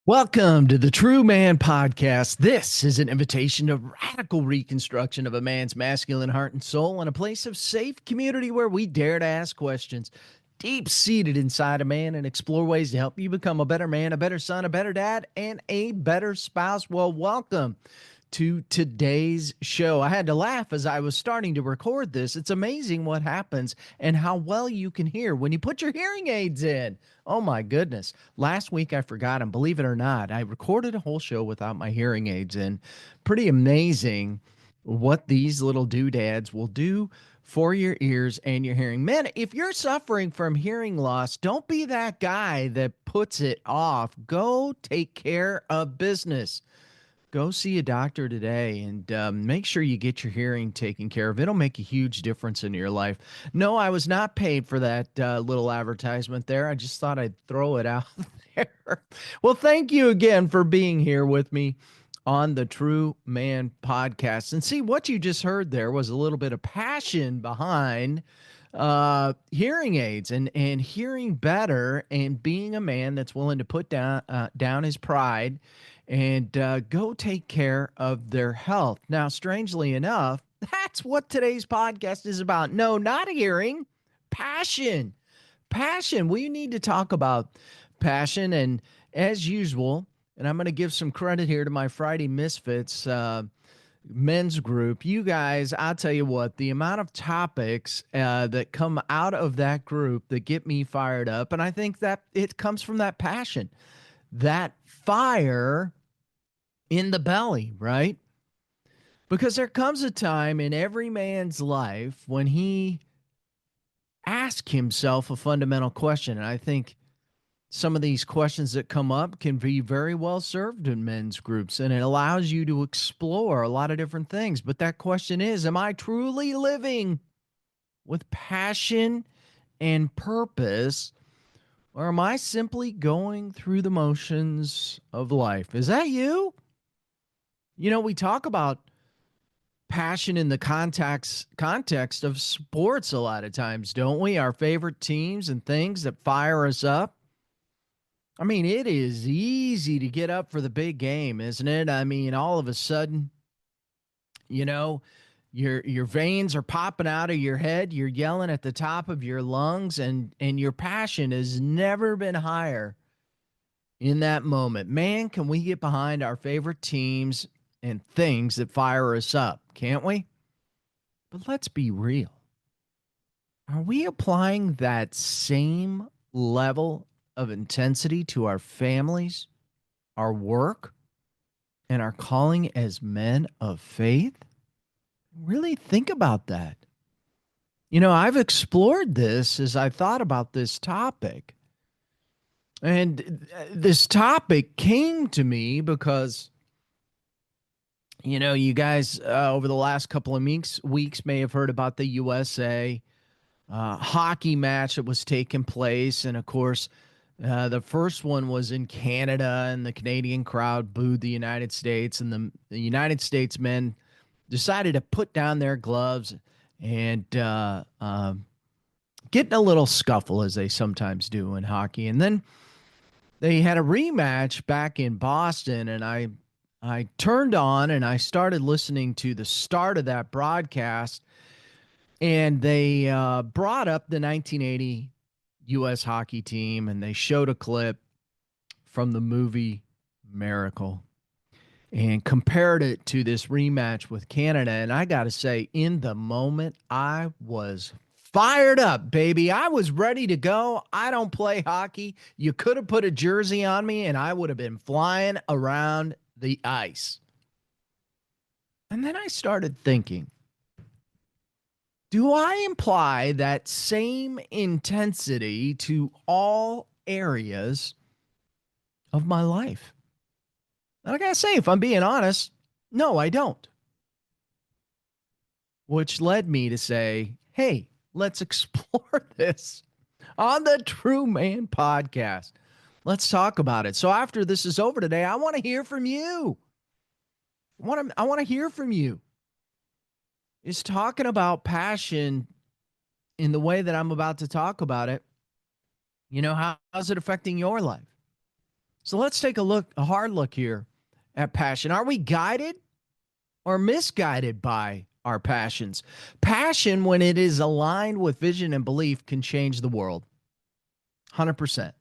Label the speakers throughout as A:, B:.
A: Welcome to the True Man Podcast. This is an invitation to radical reconstruction of a man's masculine heart and soul in a place of safe community where we dare to ask questions deep seated inside a man and explore ways to help you become a better man, a better son, a better dad, and a better spouse. Well, welcome to today's show. I had to laugh as I was starting to record this. It's amazing what happens and how well you can hear when you put your hearing aids in. Oh my goodness. Last week I forgot, and believe it or not, I recorded a whole show without my hearing aids in. Pretty amazing what these little doodads will do for your ears and your hearing. Man, if you're suffering from hearing loss, don't be that guy that puts it off. Go take care of business. Go see a doctor today and make sure you get your hearing taken care of. It'll make a huge difference in your life. No, I was not paid for that little advertisement there. I just thought I'd throw it out there. Well, thank you again for being here with me on the True Man Podcast. And see, what you just heard there was a little bit of passion behind hearing aids and hearing better and being a man that's willing to put down his pride and go take care of their health. Now, strangely enough, that's what today's podcast is about. No, not hearing, passion. Passion. We need to talk about passion. And as usual, and I'm going to give some credit here to my Friday Misfits men's group. You guys, I'll tell you what, the amount of topics that come out of that group that get me fired up. And I think that it comes from that passion, that fire in the belly, right? Because there comes a time in every man's life when he asks himself a fundamental question. And I think some of these questions that come up can be very well served in men's groups, and it allows you to explore a lot of different things. But that question is, am I truly living with passion and purpose, or am I simply going through the motions of life? Is that you? You know, we talk about passion in the context of sports a lot of times, don't we? Our favorite teams and things that fire us up. I mean, it is easy to get up for the big game, isn't it? I mean, all of a sudden, you know, your veins are popping out of your head, you're yelling at the top of your lungs, and your passion has never been higher in that moment. Man, can we get behind our favorite teams and things that fire us up, can't we? But let's be real. Are we applying that same level of intensity to our families, our work, and our calling as men of faith? Really think about that. You know, I've explored this as I thought about this topic. And this topic came to me because, you know, you guys over the last couple of weeks may have heard about the USA hockey match that was taking place. And of course, the first one was in Canada, and the Canadian crowd booed the United States, and the United States men decided to put down their gloves and get in a little scuffle, as they sometimes do in hockey. And then they had a rematch back in Boston, and I turned on and I started listening to the start of that broadcast, and they brought up the 1980 U.S. hockey team, and they showed a clip from the movie Miracle and compared it to this rematch with Canada. And I got to say, in the moment, I was fired up, baby. I was ready to go. I don't play hockey. You could have put a jersey on me, and I would have been flying around the ice. And then I started thinking, do I imply that same intensity to all areas of my life? And I gotta say, if I'm being honest, no, I don't. Which led me to say, hey, let's explore this on the True Man Podcast. Let's talk about it. So after this is over today, I want to hear from you. I want to hear from you. Is talking about passion in the way that I'm about to talk about it, you know, how's it affecting your life? So let's take a hard look here at passion. Are we guided or misguided by our passions? Passion, when it is aligned with vision and belief, can change the world 100%.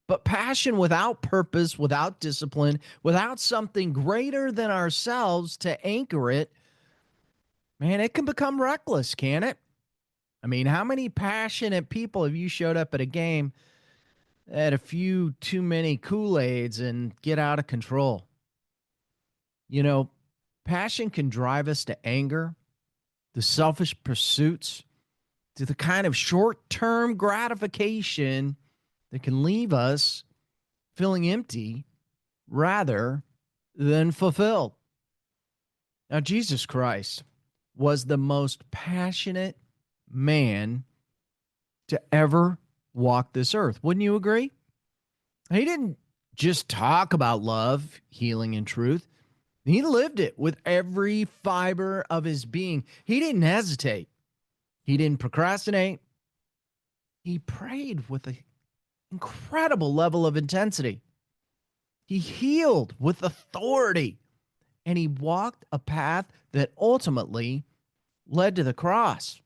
A: But passion without purpose, without discipline, without something greater than ourselves to anchor it, man, it can become reckless, can it? I mean, how many passionate people have you showed up at a game at a few too many Kool-Aids and get out of control? You know, passion can drive us to anger, to selfish pursuits, to the kind of short-term gratification that can leave us feeling empty rather than fulfilled. Now, Jesus Christ was the most passionate man to ever walk this earth. Wouldn't you agree? He didn't just talk about love, healing, and truth. He lived it with every fiber of his being. He didn't hesitate. He didn't procrastinate. He prayed with an incredible level of intensity. He healed with authority. And he walked a path that ultimately led to the cross.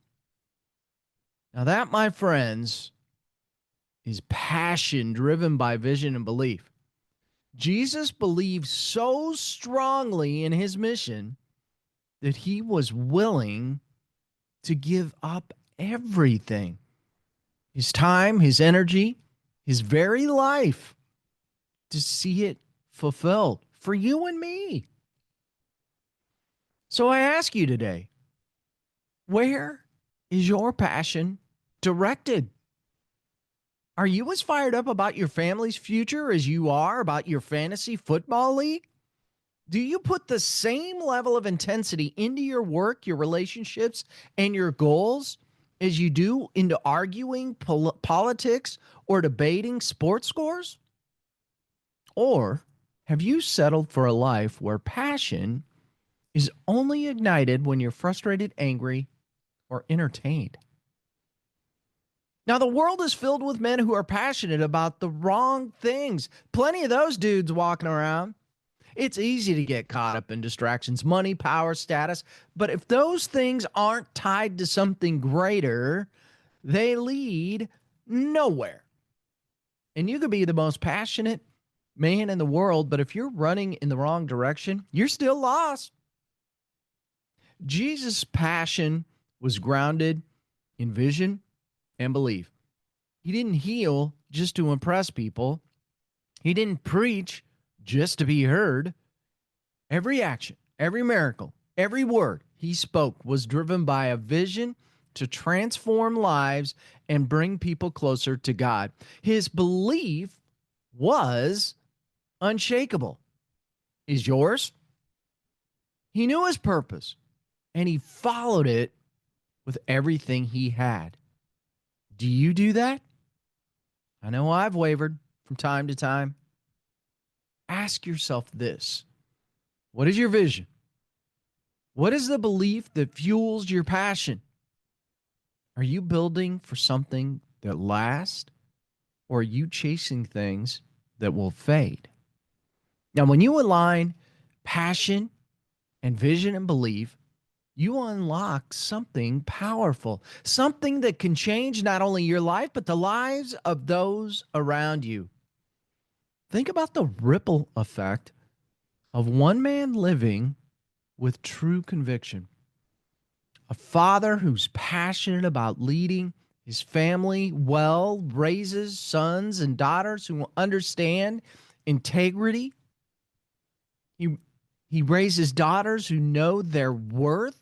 A: Now, that, my friends, is passion driven by vision and belief. Jesus believed so strongly in his mission that he was willing to give up everything, his time, his energy, his very life, to see it fulfilled for you and me. So I ask you today, where is your passion directed? Are you as fired up about your family's future as you are about your fantasy football league? Do you put the same level of intensity into your work, your relationships, and your goals as you do into arguing politics or debating sports scores? Or have you settled for a life where passion is only ignited when you're frustrated, angry, or entertained? Now, the world is filled with men who are passionate about the wrong things. Plenty of those dudes walking around. It's easy to get caught up in distractions, money, power, status. But if those things aren't tied to something greater, they lead nowhere. And you could be the most passionate man in the world, but if you're running in the wrong direction, you're still lost. Jesus' passion was grounded in vision and belief. He didn't heal just to impress people. He didn't preach just to be heard. Every action, every miracle, every word he spoke was driven by a vision to transform lives and bring people closer to God. His belief was unshakable. Is yours? He knew his purpose and he followed it with everything he had. Do you do that? I know I've wavered from time to time. Ask yourself this. What is your vision? What is the belief that fuels your passion? Are you building for something that lasts, or are you chasing things that will fade? Now, when you align passion and vision and belief, you unlock something powerful, something that can change not only your life, but the lives of those around you. Think about the ripple effect of one man living with true conviction. A father who's passionate about leading his family well, raises sons and daughters who understand integrity. He raises daughters who know their worth,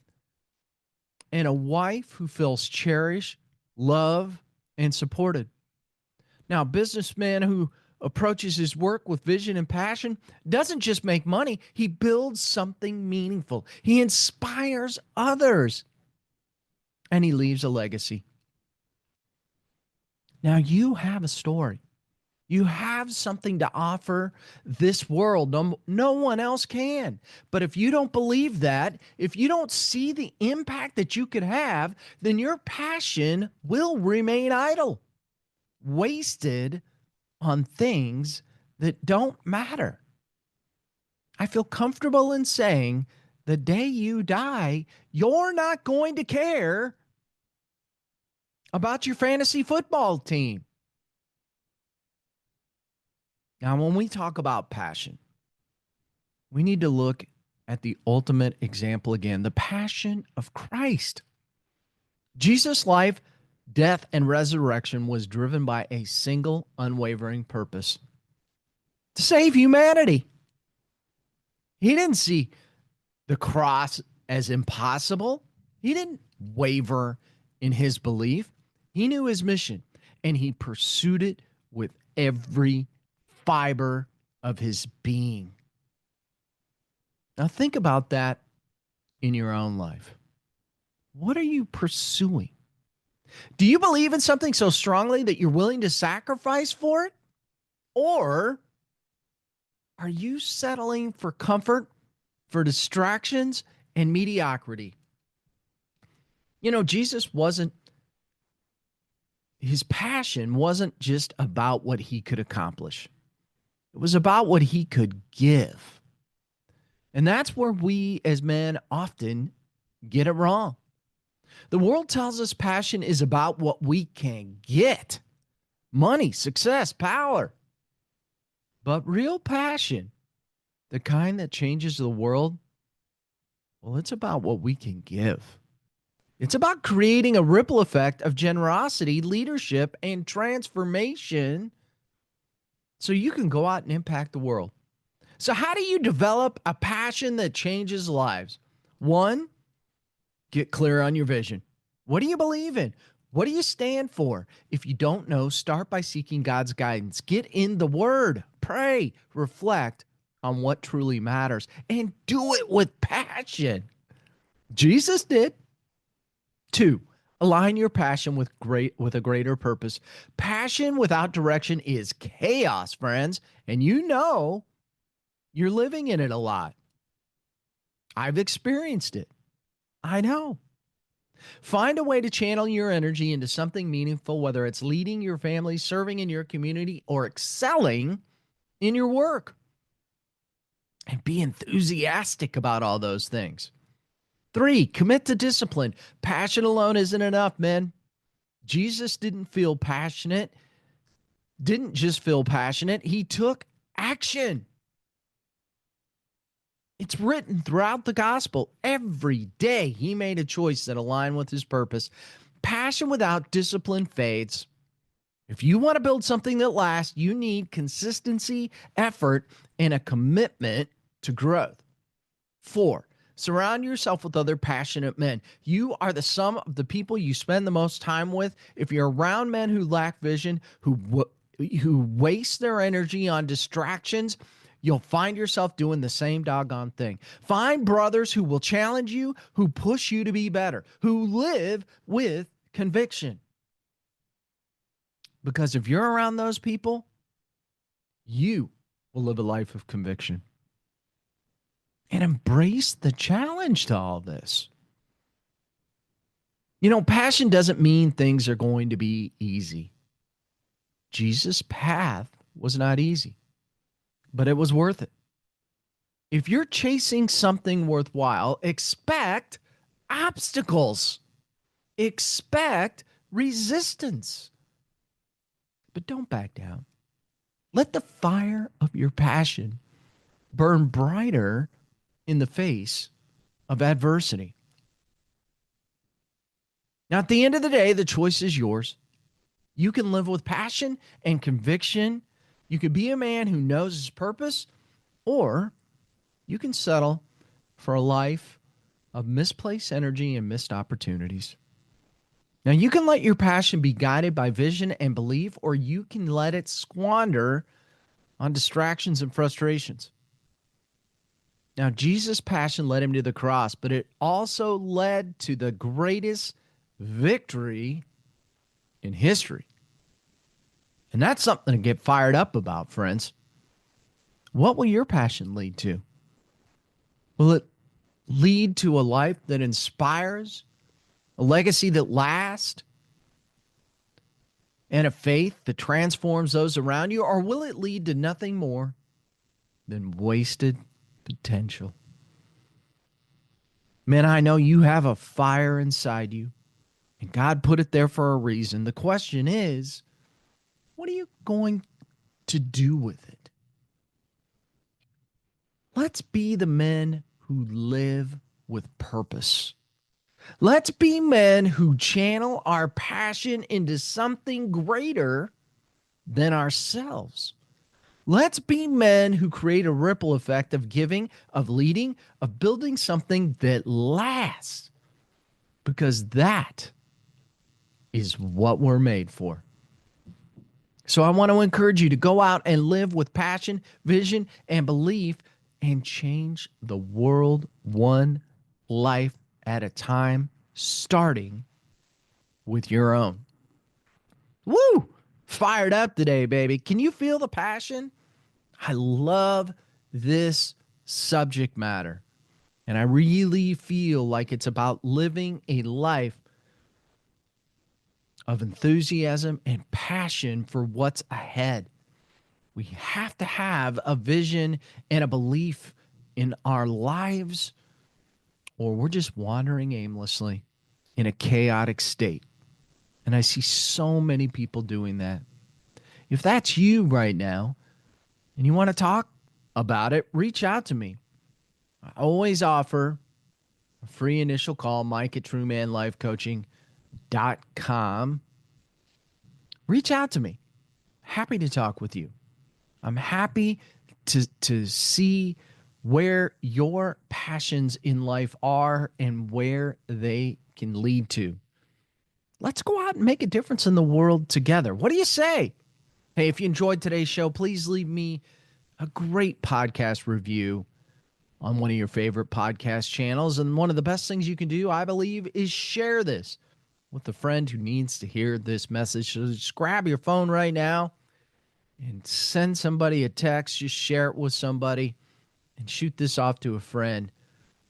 A: and a wife who feels cherished, loved, and supported. Now, a businessman who approaches his work with vision and passion doesn't just make money, he builds something meaningful. He inspires others, and he leaves a legacy. Now, you have a story. You have something to offer this world. No one else can. But if you don't believe that, if you don't see the impact that you could have, then your passion will remain idle, wasted on things that don't matter. I feel comfortable in saying the day you die, you're not going to care about your fantasy football team. Now, when we talk about passion, we need to look at the ultimate example again, the passion of Christ. Jesus' life, death, and resurrection was driven by a single unwavering purpose: to save humanity. He didn't see the cross as impossible. He didn't waver in his belief. He knew his mission, and he pursued it with every fiber of his being. Now, think about that in your own life. What are you pursuing? Do you believe in something so strongly that you're willing to sacrifice for it? Or are you settling for comfort, for distractions, and mediocrity? You know, his passion wasn't just about what he could accomplish. It was about what he could give. And that's where we as men often get it wrong. The world tells us passion is about what we can get: money, success, power. But real passion, the kind that changes the world, well, it's about what we can give. It's about creating a ripple effect of generosity, leadership, and transformation so you can go out and impact the world. So, how do you develop a passion that changes lives? One, get clear on your vision. What do you believe in? What do you stand for? If you don't know, start by seeking God's guidance. Get in the Word, pray, reflect on what truly matters, and do it with passion. Jesus did. Two, align your passion with a greater purpose. Passion without direction is chaos, friends, and you know you're living in it a lot. I've experienced it. I know. Find a way to channel your energy into something meaningful, whether it's leading your family, serving in your community, or excelling in your work. And be enthusiastic about all those things. Three, commit to discipline. Passion alone isn't enough, man. Jesus didn't just feel passionate, he took action. It's written throughout the gospel. Every day he made a choice that aligned with his purpose. Passion without discipline fades. If you want to build something that lasts, you need consistency, effort, and a commitment to growth. Four, surround yourself with other passionate men. You are the sum of the people you spend the most time with. If you're around men who lack vision, who waste their energy on distractions, you'll find yourself doing the same doggone thing. Find brothers who will challenge you, who push you to be better, who live with conviction. Because if you're around those people, you will live a life of conviction. And embrace the challenge to all this. You know, passion doesn't mean things are going to be easy. Jesus' path was not easy, but it was worth it. If you're chasing something worthwhile, expect obstacles, expect resistance, but don't back down. Let the fire of your passion burn brighter in the face of adversity. Now, at the end of the day, the choice is yours. You can live with passion and conviction. You could be a man who knows his purpose, or you can settle for a life of misplaced energy and missed opportunities. Now, you can let your passion be guided by vision and belief, or you can let it squander on distractions and frustrations. Now, Jesus' passion led him to the cross, but it also led to the greatest victory in history. And that's something to get fired up about, friends. What will your passion lead to? Will it lead to a life that inspires, a legacy that lasts? and a faith that transforms those around you, or will it lead to nothing more than wasted potential? Man, I know you have a fire inside you, and God put it there for a reason. The question is, what are you going to do with it? Let's be the men who live with purpose. Let's be men who channel our passion into something greater than ourselves. Let's be men who create a ripple effect of giving, of leading, of building something that lasts, because that is what we're made for. So I want to encourage you to go out and live with passion, vision, and belief and change the world one life at a time, starting with your own. Woo! Fired up today, baby. Can you feel the passion? I love this subject matter. And I really feel like it's about living a life of enthusiasm and passion for what's ahead. We have to have a vision and a belief in our lives, or we're just wandering aimlessly in a chaotic state. And I see so many people doing that. If that's you right now and you want to talk about it, reach out to me. I always offer a free initial call, Mike at truemanlifecoaching.com. Reach out to me. Happy to talk with you. I'm happy to see where your passions in life are and where they can lead to. Let's go out and make a difference in the world together. What do you say? Hey, if you enjoyed today's show, please leave me a great podcast review on one of your favorite podcast channels. And one of the best things you can do, I believe, is share this with a friend who needs to hear this message. So just grab your phone right now and send somebody a text. Just share it with somebody and shoot this off to a friend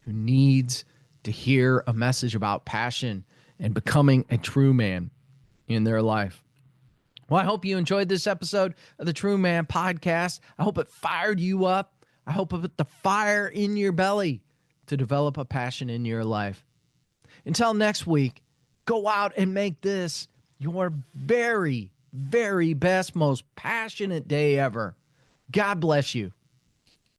A: who needs to hear a message about passion and becoming a true man in their life. Well, I hope you enjoyed this episode of the True Man Podcast. I hope it fired you up. I hope it put the fire in your belly to develop a passion in your life. Until next week, go out and make this your very, very best, most passionate day ever. God bless you.